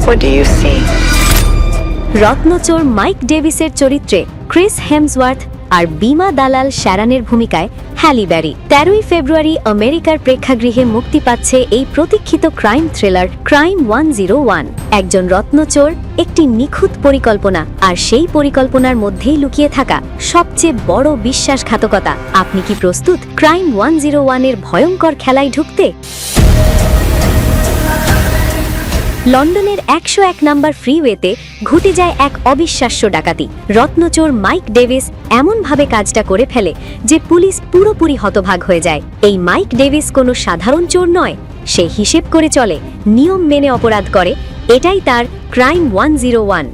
What do you see? রত্নচোর Mike ডেভিসের চরিত্রে ক্রিস হেমসওয়ার্থ আর বিমা দালাল শ্যারনের ভূমিকায় হ্যালি ব্যারি। 13ই ফেব্রুয়ারি আমেরিকার প্রেক্ষাগৃহে মুক্তি পাচ্ছে এই প্রতীক্ষিত ক্রাইম থ্রিলার ক্রাইম 101। একজন রত্নচোর, একটি নিখুঁত পরিকল্পনা, আর সেই পরিকল্পনার মধ্যেই লুকিয়ে থাকা সবচেয়ে বড় বিশ্বাসঘাতকতা। আপনি কি প্রস্তুত ক্রাইম 101 এর ভয়ঙ্কর খেলায় ঢুকতে? লন্ডনের 101 নম্বর ফ্রিওয়েতে ঘটে যায় এক অবিশ্বাস্য ডাকাতি। রত্নচোর মাইক ডেভিস এমনভাবে কাজটা করে ফেলে যে পুলিশ পুরোপুরি হতভাগ হয়ে যায়। এই মাইক ডেভিস কোনো সাধারণ চোর নয়, সে হিসেব করে চলে, নিয়ম মেনে অপরাধ করে। এটাই তার ক্রাইম 101।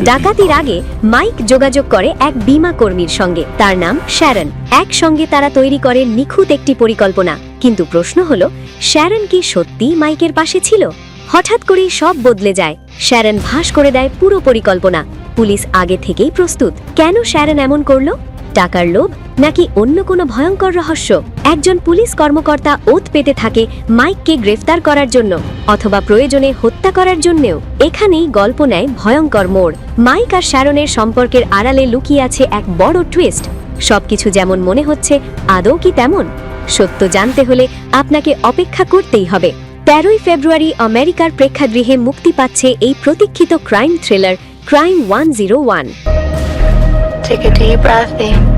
ডাকাতির আগে মাইক যোগাযোগ করে এক বীমা কর্মীর সঙ্গে, তার নাম শ্যারন। একসঙ্গে তারা তৈরি করে নিখুঁত একটি পরিকল্পনা। কিন্তু প্রশ্ন হলো, শ্যারন কি সত্যি মাইকের পাশে ছিল? হঠাৎ করেই সব বদলে যায়। শ্যারন ফাঁস করে দেয় পুরো পরিকল্পনা। পুলিশ আগে থেকেই প্রস্তুত। কেন শ্যারন এমন করলো? টাকার লোভ নাকি অন্য কোনো ভয়ঙ্কর রহস্য? একজন পুলিশ কর্মকর্তা ওত পেতে থাকে মাইককে গ্রেফতার করার জন্য, অথবা প্রয়োজনে হত্যা করার জন্যেও। এখানেই গল্প নেয় ভয়ঙ্কর মোড়। মাইক আর শ্যারনের সম্পর্কের আড়ালে লুকিয়ে আছে এক বড় টুইস্ট। সবকিছু যেমন মনে হচ্ছে, আদৌ কি তেমন? সত্য জানতে হলে আপনাকে অপেক্ষা করতেই হবে। 13ই ফেব্রুয়ারি আমেরিকার প্রেক্ষাগৃহে মুক্তি পাচ্ছে এই প্রতীক্ষিত crime thriller crime 101। Take a deep breath in.